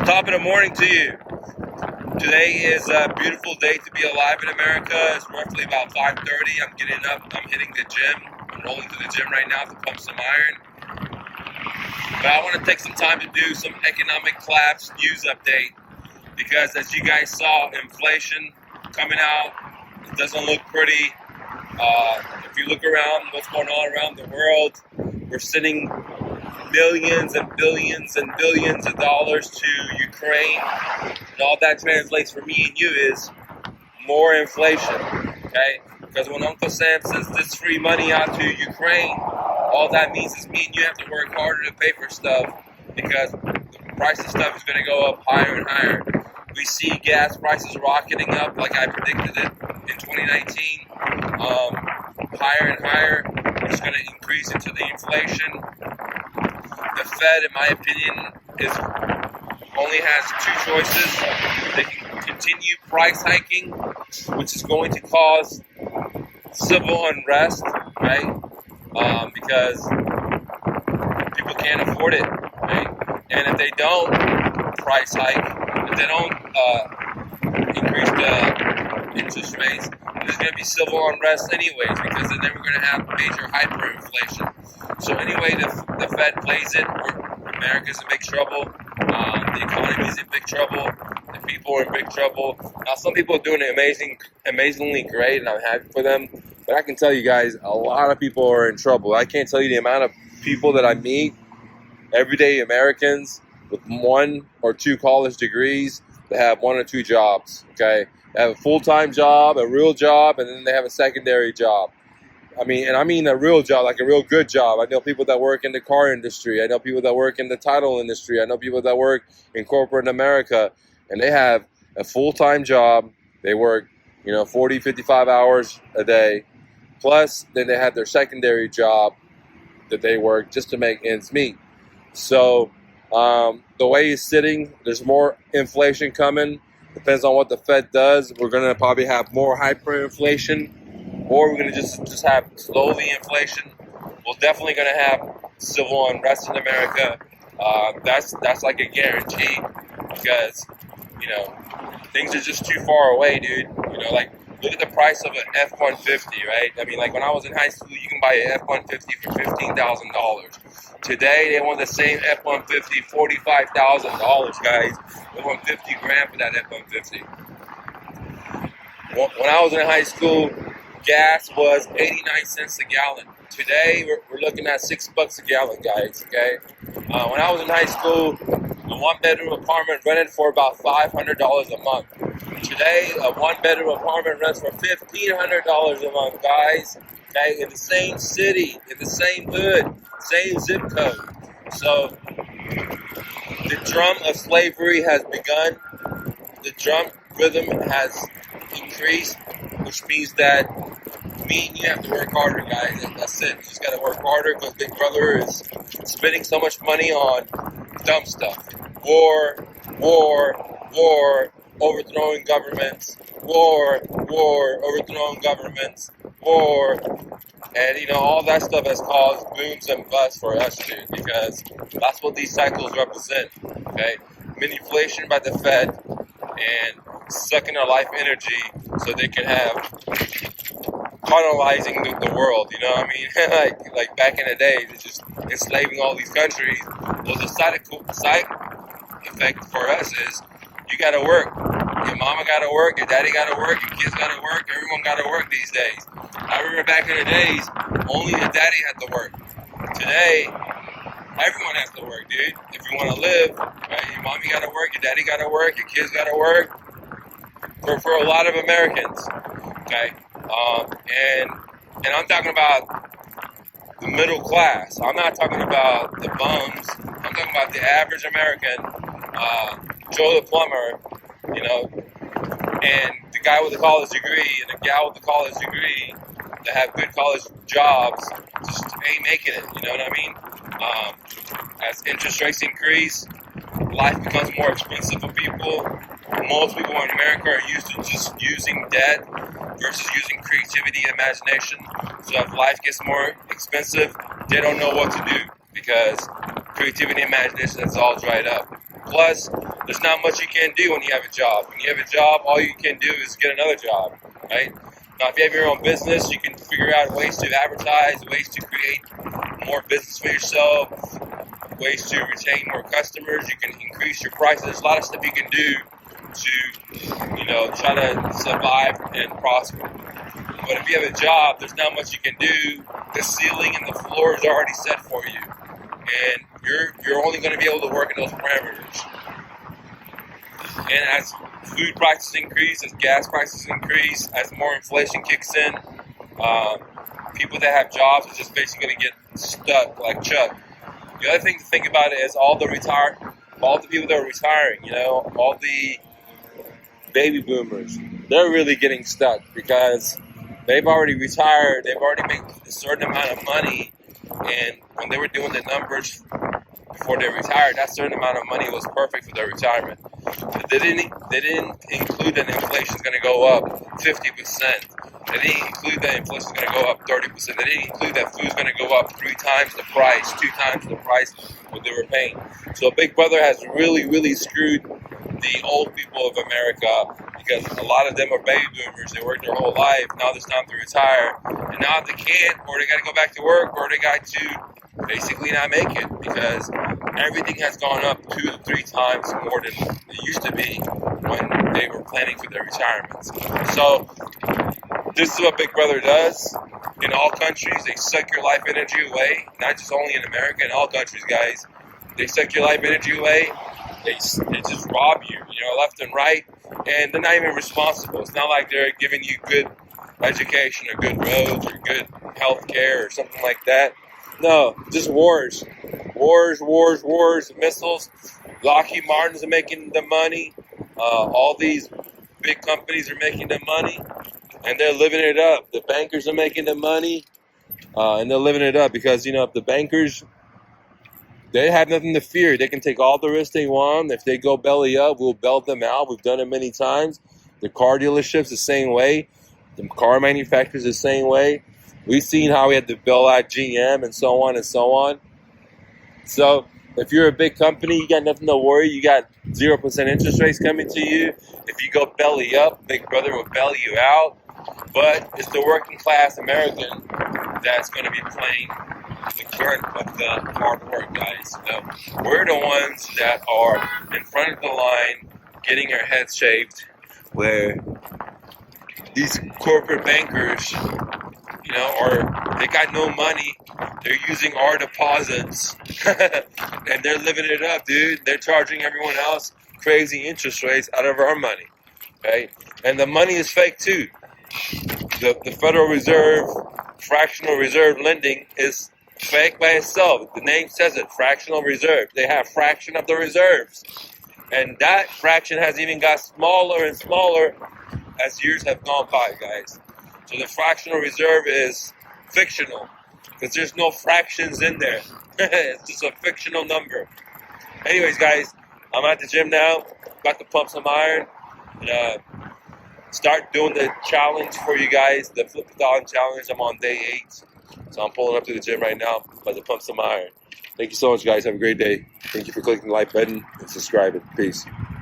Top of the morning to you. Today is a beautiful day to be alive in America. It's roughly about 5:30. I'm getting up. I'm hitting the gym. I'm rolling to the gym right now to pump some iron. But I want to take some time to do some economic collapse news update because, as you guys saw, inflation coming out. It doesn't look pretty. If you look around, what's going on around the world, we're sending millions and billions and billions of dollars to Ukraine, and all that translates for me and you is more inflation, okay? Because when Uncle Sam sends this free money out to Ukraine, all that means is me and you have to work harder to pay for stuff because the price of stuff is going to go up higher and higher. We see gas prices rocketing up like I predicted it in 2019, higher and higher. It's going to increase into the inflation. The Fed, in my opinion, only has two choices. They can continue price hiking, which is going to cause civil unrest, right? Because people can't afford it, right? And if they don't price hike, if they don't increase the interest rates, there's going to be civil unrest anyways, because then we're going to have major hyperinflation. So anyway, the Fed plays it, America's in big trouble, the economy's in big trouble, the people are in big trouble. Now, some people are doing it amazingly great, and I'm happy for them, but I can tell you guys, a lot of people are in trouble. I can't tell you the amount of people that I meet, everyday Americans with 1 or 2 college degrees that have 1 or 2 jobs, okay? They have a full-time job, a real job, and then they have a secondary job. I mean a real job, like a real good job. I know people that work in the car industry. I know people that work in the title industry. I know people that work in corporate America, and they have a full-time job. They work, 40, 55 hours a day. Plus, then they have their secondary job that they work just to make ends meet. So the way it's sitting, there's more inflation coming. Depends on what the Fed does. We're going to probably have more hyperinflation, or we're going to just have slowly inflation. We're definitely going to have civil unrest in America. That's like a guarantee because, things are just too far away, dude. Look at the price of an F-150, right? When I was in high school, you can buy an F-150 for $15,000. Today, they want the same F-150, $45,000, guys. They want $50 grand for that F-150. When I was in high school, gas was 89 cents a gallon. Today, we're looking at $6 a gallon, guys, okay? When I was in high school, a 1-bedroom apartment rented for about $500 a month. Today, a 1-bedroom apartment rents for $1,500 a month, guys. Okay, in the same city, in the same hood, same zip code. So, the drum of slavery has begun. The drum rhythm has increased, which means that me and you have to work harder, guys. That's it. You just got to work harder because Big Brother is spending so much money on dumb stuff. War, overthrowing governments, war, overthrowing governments, war. And, all that stuff has caused booms and busts for us, dude, because that's what these cycles represent, okay? Manipulation by the Fed and sucking our life energy so they can have colonizing the world, like back in the day, they're just enslaving all these countries. Well, the side effect for us is you got to work. Your mama got to work, your daddy got to work, your kids got to work, everyone got to work these days. I remember back in the days, only the daddy had to work. Today, everyone has to work, dude. If you want to live, right? Your mommy got to work, your daddy got to work, your kids got to work. For a lot of Americans, okay? And I'm talking about the middle class. I'm not talking about the bums. I'm talking about the average American, Joe the plumber, and the guy with a college degree and the gal with a college degree that have good college jobs just ain't making it. You know what I mean? As interest rates increase, life becomes more expensive for people. Most people in America are used to just using debt versus using creativity and imagination. So if life gets more expensive, they don't know what to do because creativity and imagination is all dried up. Plus, there's not much you can do when you have a job. When you have a job, all you can do is get another job, right? Now, if you have your own business, you can figure out ways to advertise, ways to create more business for yourself, ways to retain more customers. You can increase your prices. There's a lot of stuff you can do to, try to survive and prosper. But if you have a job, there's not much you can do. The ceiling and the floor is already set for you, and you're only going to be able to work in those parameters. And as food prices increase, as gas prices increase, as more inflation kicks in, people that have jobs are just basically going to get stuck like Chuck. The other thing to think about is all the people that are retiring, all the baby boomers, they're really getting stuck because they've already retired, they've already made a certain amount of money, and when they were doing the numbers before they retired, that certain amount of money was perfect for their retirement. But they didn't include that inflation is going to go up 50%. They didn't include that inflation is going to go up 30%. They didn't include that food is going to go up 3 times the price, 2 times the price what they were paying. So Big Brother has really, really screwed the old people of America, because a lot of them are baby boomers. They worked their whole life. Now it's time to retire. And now they can't, or they got to go back to work, or they got to basically not make it, because everything has gone up 2 to 3 times more than it used to be when they were planning for their retirements. So this is what Big Brother does. In all countries, they suck your life energy away. Not just only in America, in all countries, guys. They suck your life energy away. They just rob you, left and right, and they're not even responsible. It's not like they're giving you good education or good roads or good health care or something like that. No, just wars, missiles. Lockheed Martin's are making the money. All these big companies are making the money, and they're living it up. The bankers are making the money, and they're living it up because, if the bankers, they have nothing to fear. They can take all the risks they want. If they go belly up, we'll bail them out. We've done it many times. The car dealerships the same way. The car manufacturers the same way. We've seen how we had to bail out GM and so on and so on. So if you're a big company, you got nothing to worry. You got 0% interest rates coming to you. If you go belly up, Big Brother will bail you out. But it's the working class American that's going to be playing the current of the hard work, guys. We're the ones that are in front of the line getting our heads shaved, where these corporate bankers, they got no money. They're using our deposits, and they're living it up, dude. They're charging everyone else crazy interest rates out of our money, okay? And the money is fake, too. The Federal Reserve fractional reserve lending is fake by itself. The name says it, fractional reserve. They have fraction of the reserves. And that fraction has even got smaller and smaller as years have gone by, guys. So the fractional reserve is fictional, because there's no fractions in there. It's just a fictional number. Anyways, guys, I'm at the gym now. About to pump some iron. And, start doing the challenge for you guys, the Flip-A-Thon challenge. I'm on day 8. So I'm pulling up to the gym right now. About to pump some iron. Thank you so much, guys. Have a great day. Thank you for clicking the like button and subscribing. Peace.